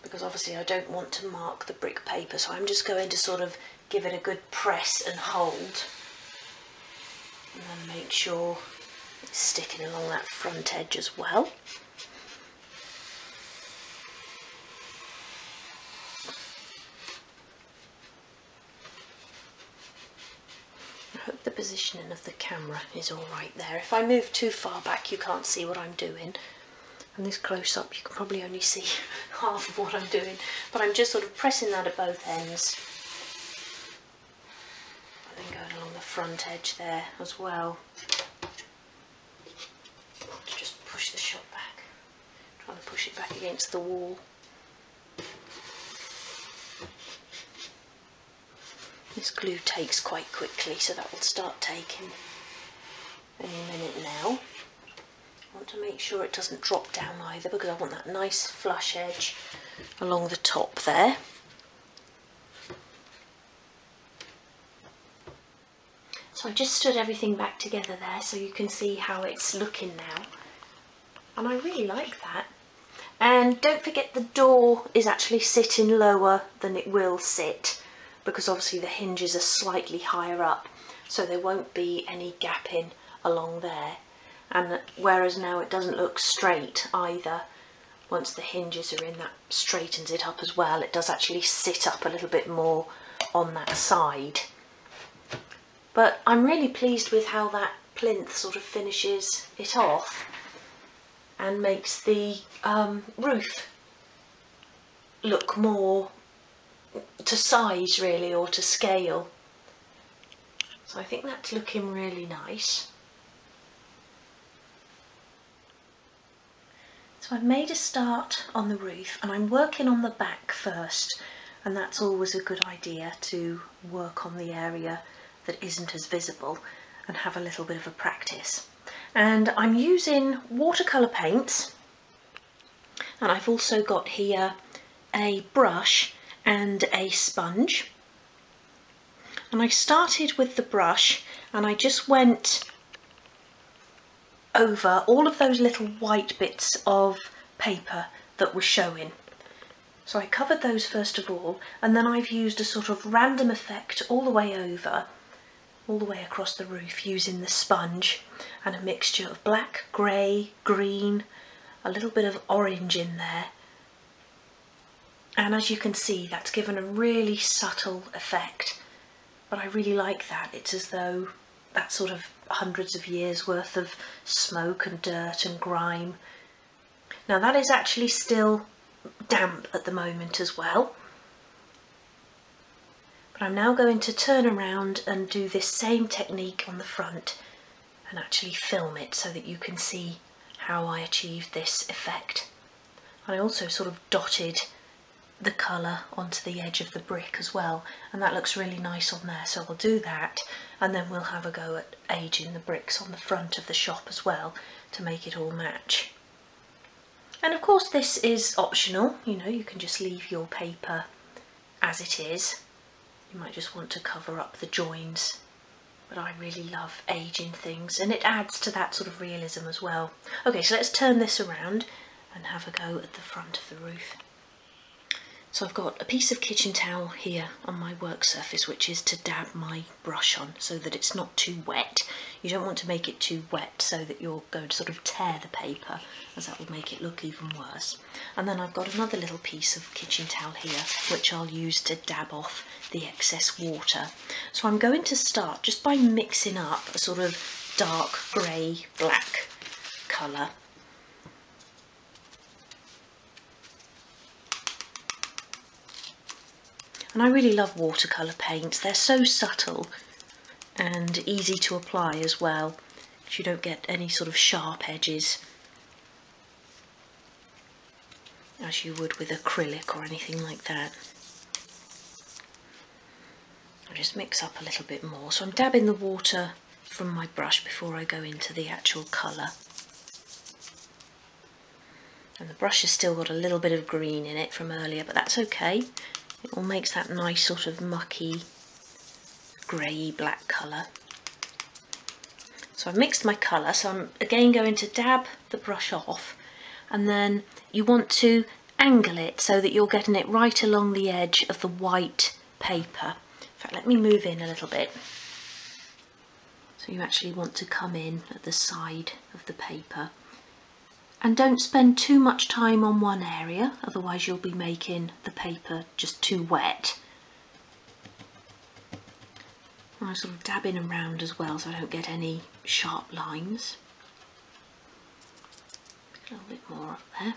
because obviously I don't want to mark the brick paper, so I'm just going to sort of give it a good press and hold, and then make sure it's sticking along that front edge as well. I hope the positioning of the camera is all right there. If I move too far back you can't see what I'm doing, and this close up you can probably only see half of what I'm doing, but I'm just sort of pressing that at both ends and then going along the front edge there as well to just push the shot back, trying to push it back against the wall. This glue takes quite quickly, so that will start taking any minute now. I want to make sure it doesn't drop down either, because I want that nice flush edge along the top there. So I've just stood everything back together there so you can see how it's looking now, and I really like that. And don't forget the door is actually sitting lower than it will sit, because obviously the hinges are slightly higher up, so there won't be any gapping along there. And whereas now it doesn't look straight either, once the hinges are in, that straightens it up as well. It does actually sit up a little bit more on that side. But I'm really pleased with how that plinth sort of finishes it off and makes the roof look more to size really, or to scale. So I think that's looking really nice. So I've made a start on the roof and I'm working on the back first, and that's always a good idea, to work on the area that isn't as visible and have a little bit of a practice. And I'm using watercolour paints, and I've also got here a brush and a sponge. And I started with the brush and I just went over all of those little white bits of paper that were showing. So I covered those first of all, and then I've used a sort of random effect all the way over, all the way across the roof, using the sponge and a mixture of black, grey, green, a little bit of orange in there. And as you can see, that's given a really subtle effect, but I really like that. It's as though that's sort of hundreds of years worth of smoke and dirt and grime. Now that is actually still damp at the moment as well, but I'm now going to turn around and do this same technique on the front and actually film it so that you can see how I achieved this effect. I also sort of dotted the colour onto the edge of the brick as well, and that looks really nice on there, so I'll do that, and then we'll have a go at aging the bricks on the front of the shop as well to make it all match. And of course this is optional, you know, you can just leave your paper as it is. You might just want to cover up the joins, but I really love aging things, and it adds to that sort of realism as well. Okay, so let's turn this around and have a go at the front of the roof. So I've got a piece of kitchen towel here on my work surface, which is to dab my brush on so that it's not too wet. You don't want to make it too wet so that you're going to sort of tear the paper, as that will make it look even worse. And then I've got another little piece of kitchen towel here, which I'll use to dab off the excess water. So I'm going to start just by mixing up a sort of dark grey black colour. And I really love watercolour paints. They're so subtle and easy to apply as well, because you don't get any sort of sharp edges as you would with acrylic or anything like that. I'll just mix up a little bit more. So I'm dabbing the water from my brush before I go into the actual colour. And the brush has still got a little bit of green in it from earlier, but that's okay. It all makes that nice sort of mucky, grey black colour. So I've mixed my colour, so I'm again going to dab the brush off, and then you want to angle it so that you're getting it right along the edge of the white paper. In fact, let me move in a little bit. So you actually want to come in at the side of the paper. And don't spend too much time on one area, otherwise you'll be making the paper just too wet. And I sort of dab in around as well so I don't get any sharp lines. A little bit more up there.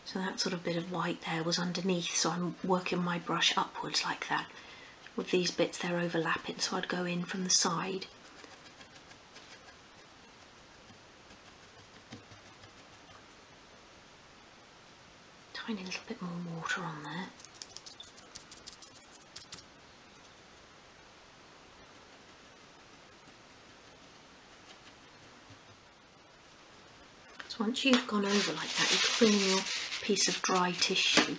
So that sort of bit of white there was underneath, so I'm working my brush upwards like that. With these bits they're overlapping, so I'd go in from the side. Tiny little bit more water on there. So once you've gone over like that, you can bring in your piece of dry tissue,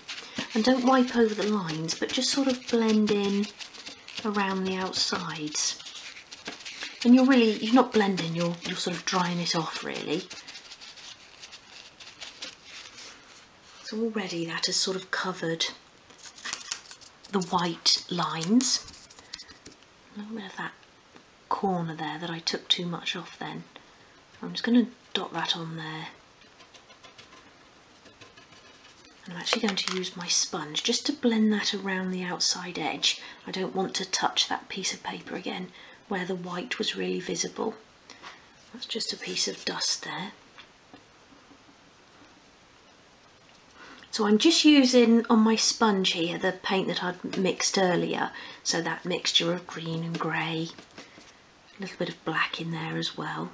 and don't wipe over the lines, but just sort of blend in around the outsides. And you're not blending, you're sort of drying it off really. So already that has sort of covered the white lines. A little bit of that corner there that I took too much off then. I'm just going to dot that on there. And I'm actually going to use my sponge just to blend that around the outside edge. I don't want to touch that piece of paper again where the white was really visible. That's just a piece of dust there. So I'm just using on my sponge here the paint that I'd mixed earlier, so that mixture of green and grey, a little bit of black in there as well.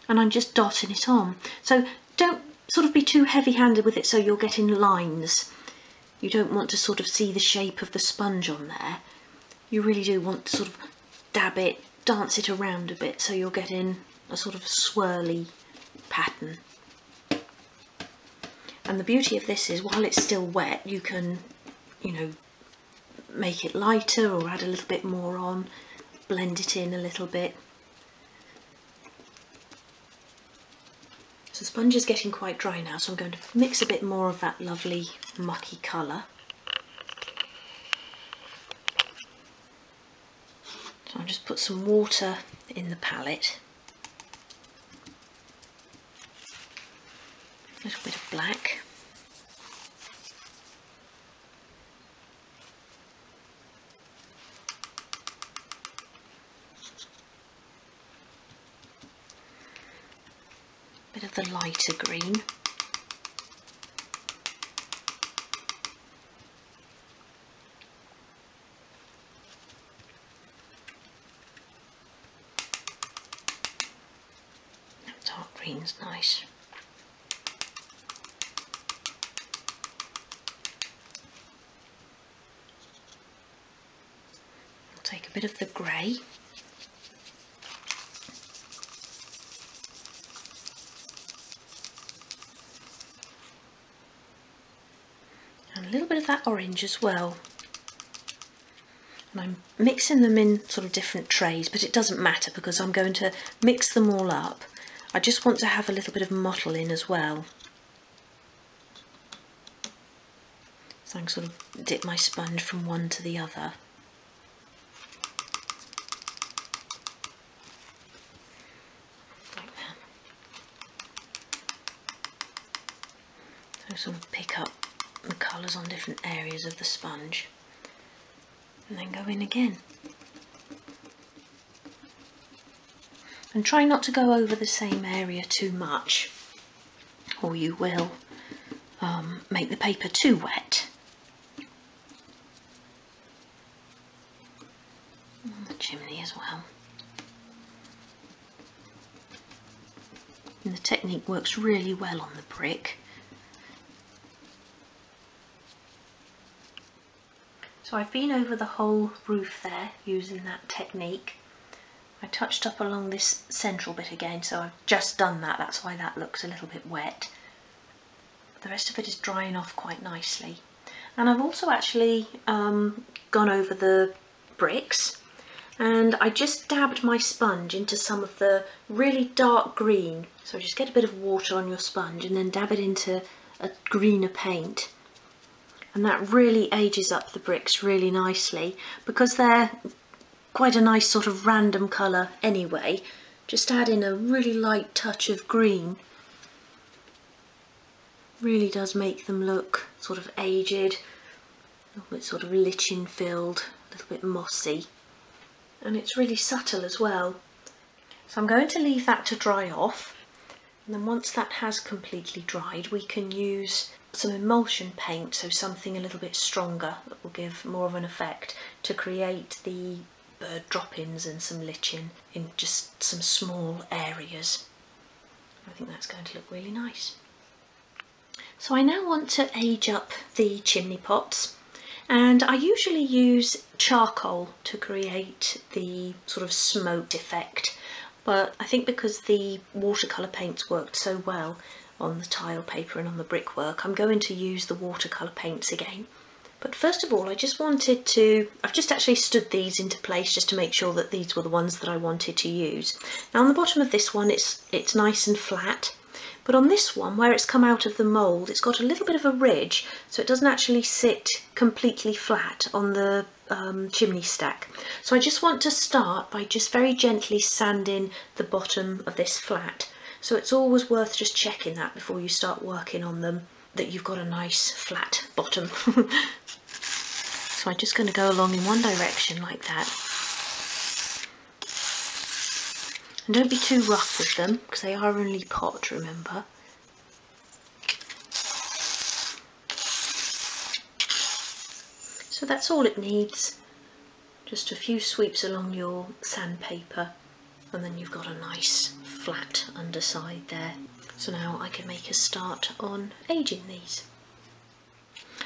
And I'm just dotting it on. So don't sort of be too heavy-handed with it so you're getting lines. You don't want to sort of see the shape of the sponge on there. You really do want to sort of dab it, dance it around a bit so you're getting a sort of swirly pattern. And the beauty of this is while it's still wet, you can, you know, make it lighter or add a little bit more on, blend it in a little bit. So the sponge is getting quite dry now, so I'm going to mix a bit more of that lovely mucky colour. So I'll just put some water in the palette. A little bit of black. A bit of the lighter green. green's nice. I'll take a bit of the grey. And a little bit of that orange as well. And I'm mixing them in sort of different trays, but it doesn't matter because I'm going to mix them all up. I just want to have a little bit of mottle in as well. So I can sort of dip my sponge from one to the other. Like that. So sort of pick up the colours on different areas of the sponge. And then go in again. And try not to go over the same area too much, or you will make the paper too wet. And the chimney as well. And the technique works really well on the brick. So I've been over the whole roof there using that technique. I touched up along this central bit again, so I've just done that, that's why that looks a little bit wet. The rest of it is drying off quite nicely. And I've also actually gone over the bricks, and I just dabbed my sponge into some of the really dark green. So just get a bit of water on your sponge and then dab it into a greener paint. And that really ages up the bricks really nicely, because they're quite a nice sort of random colour anyway. Just add in a really light touch of green. Really does make them look sort of aged, a little bit sort of lichen filled, a little bit mossy. And it's really subtle as well. So I'm going to leave that to dry off. And then once that has completely dried, we can use some emulsion paint, so something a little bit stronger that will give more of an effect, to create the bird drop-ins and some lichen in just some small areas. I think that's going to look really nice. So I now want to age up the chimney pots, and I usually use charcoal to create the sort of smoke effect, but I think because the watercolour paints worked so well on the tile paper and on the brickwork, I'm going to use the watercolour paints again. But first of all, I just wanted to, I've just actually stood these into place just to make sure that these were the ones that I wanted to use. Now on the bottom of this one it's nice and flat, but on this one, where it's come out of the mould, it's got a little bit of a ridge, so it doesn't actually sit completely flat on the chimney stack. So I just want to start by just very gently sanding the bottom of this flat. So it's always worth just checking that before you start working on them, that you've got a nice flat bottom. So I'm just going to go along in one direction like that. And don't be too rough with them, because they are only pot, remember. So that's all it needs. Just a few sweeps along your sandpaper, and then you've got a nice flat underside there. So now I can make a start on aging these.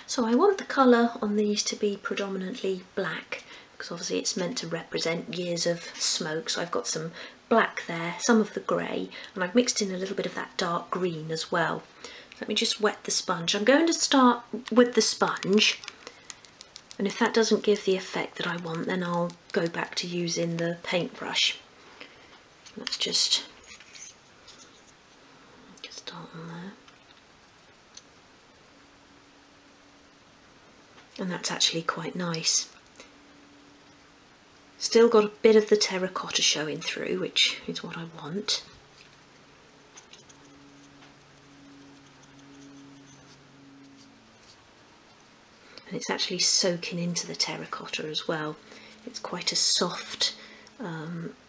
So I want the colour on these to be predominantly black, because obviously it's meant to represent years of smoke. So I've got some black there, some of the grey, and I've mixed in a little bit of that dark green as well. Let me just wet the sponge. I'm going to start with the sponge, and if that doesn't give the effect that I want, then I'll go back to using the paintbrush. Let's just start on there. And that's actually quite nice. Still got a bit of the terracotta showing through, which is what I want. And it's actually soaking into the terracotta as well. It's quite a soft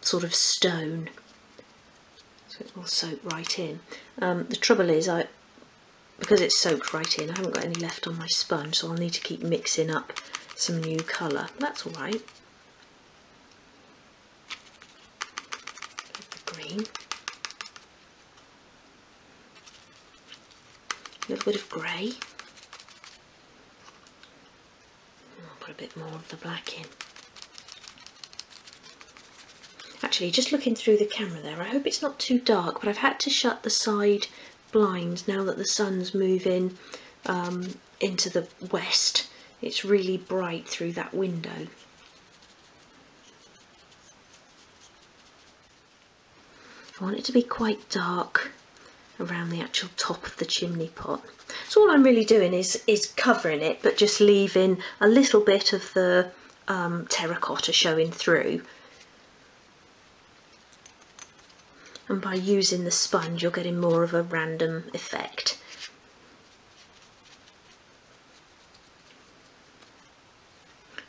sort of stone, so it will soak right in. The trouble is, because it's soaked right in, I haven't got any left on my sponge, so I'll need to keep mixing up some new colour. That's alright. The green. little bit of grey. I'll put a bit more of the black in. Actually, just looking through the camera there, I hope it's not too dark, but I've had to shut the side blinds now that the sun's moving into the west. It's really bright through that window. I want it to be quite dark around the actual top of the chimney pot. So all I'm really doing is covering it, but just leaving a little bit of the terracotta showing through. And by using the sponge, you're getting more of a random effect.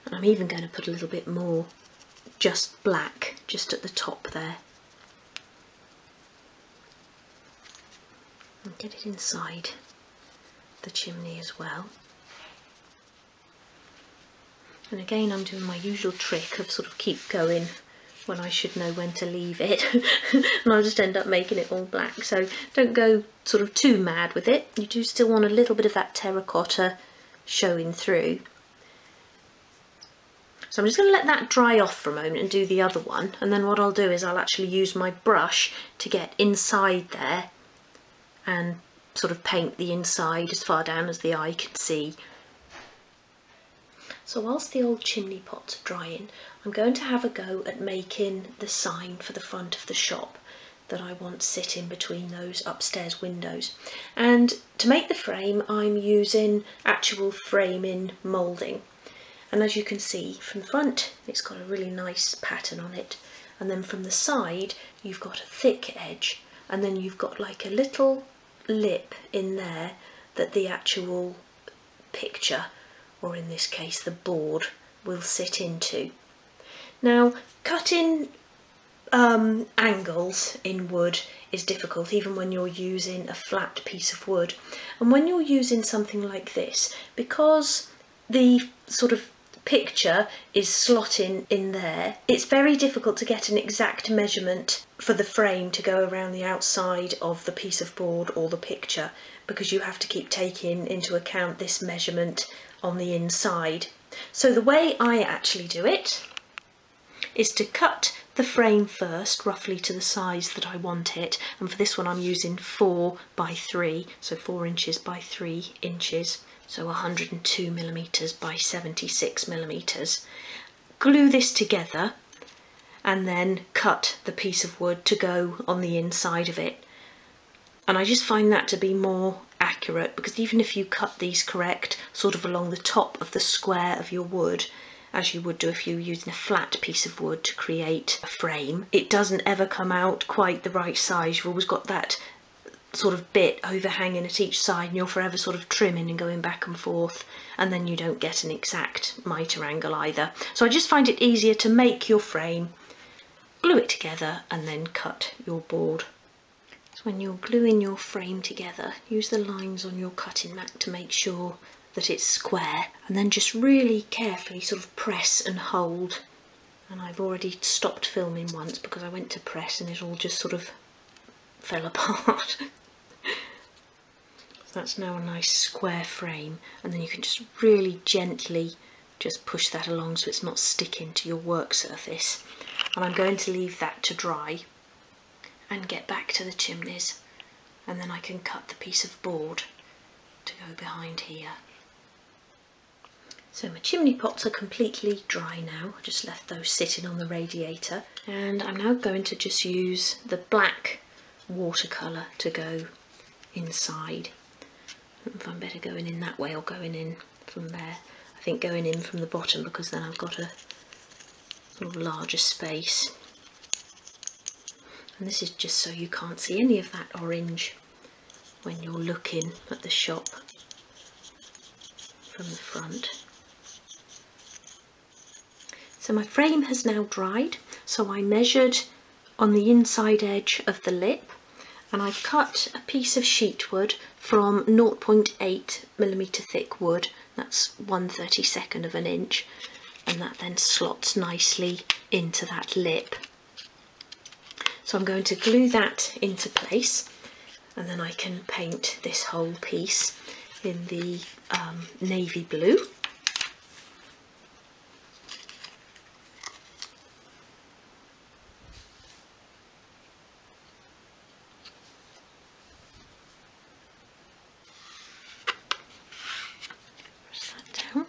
And I'm even going to put a little bit more just black just at the top there. And get it inside the chimney as well. And again, I'm doing my usual trick of sort of keep going when I should know when to leave it. And I'll just end up making it all black. So don't go sort of too mad with it. You do still want a little bit of that terracotta showing through. So I'm just going to let that dry off for a moment and do the other one. And then what I'll do is I'll actually use my brush to get inside there and sort of paint the inside as far down as the eye can see. So whilst the old chimney pots are drying, I'm going to have a go at making the sign for the front of the shop that I want sitting between those upstairs windows. And to make the frame, I'm using actual framing moulding. And as you can see from the front, it's got a really nice pattern on it. And then from the side, you've got a thick edge, and then you've got like a little lip in there that the actual picture, or in this case the board, will sit into. Now, cutting angles in wood is difficult even when you're using a flat piece of wood, and when you're using something like this, because the sort of picture is slotting in there, it's very difficult to get an exact measurement for the frame to go around the outside of the piece of board or the picture, because you have to keep taking into account this measurement on the inside. So the way I actually do it is to cut the frame first, roughly to the size that I want it, and for this one I'm using 4 by 3, so 4 inches by 3 inches, so 102 millimeters by 76 millimeters. Glue this together and then cut the piece of wood to go on the inside of it. And I just find that to be more accurate, because even if you cut these correct, sort of along the top of the square of your wood, as you would do if you were using a flat piece of wood to create a frame, it doesn't ever come out quite the right size. You've always got that sort of bit overhanging at each side, and you're forever sort of trimming and going back and forth, and then you don't get an exact mitre angle either. So I just find it easier to make your frame, glue it together, and then cut your board. So when you're gluing your frame together, use the lines on your cutting mat to make sure that it's square, and then just really carefully sort of press and hold. And I've already stopped filming once because I went to press and it all just sort of fell apart. So that's now a nice square frame, and then you can just really gently just push that along so it's not sticking to your work surface. And I'm going to leave that to dry and get back to the chimneys, and then I can cut the piece of board to go behind here. So my chimney pots are completely dry now. I just left those sitting on the radiator, and I'm now going to just use the black watercolour to go inside. I don't know if I'm better going in that way or going in from there. I think going in from the bottom, because then I've got a little larger space. And this is just so you can't see any of that orange when you're looking at the shop from the front. So my frame has now dried, so I measured on the inside edge of the lip, and I've cut a piece of sheet wood from 0.8mm thick wood, that's 1/32 of an inch, and that then slots nicely into that lip. So I'm going to glue that into place, and then I can paint this whole piece in the navy blue. Press that down.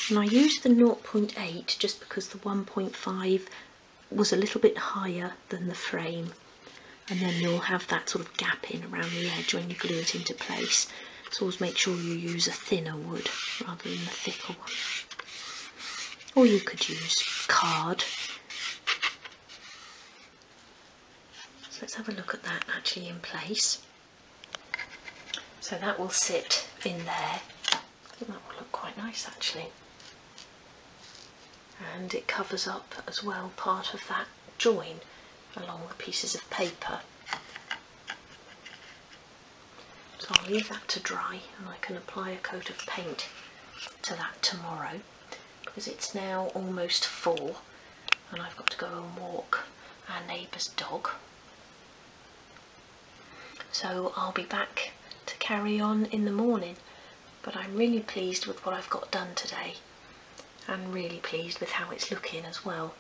And I used the 0.8 just because the 1.5 was a little bit higher than the frame, and then you'll have that sort of gap in around the edge when you glue it into place. So always make sure you use a thinner wood rather than a thicker one. Or you could use card. So let's have a look at that actually in place. So that will sit in there. I think that will look quite nice actually. And it covers up as well part of that join along the pieces of paper. So I'll leave that to dry and I can apply a coat of paint to that tomorrow, because it's now almost 4 and I've got to go and walk our neighbour's dog. So I'll be back to carry on in the morning, but I'm really pleased with what I've got done today and really pleased with how it's looking as well.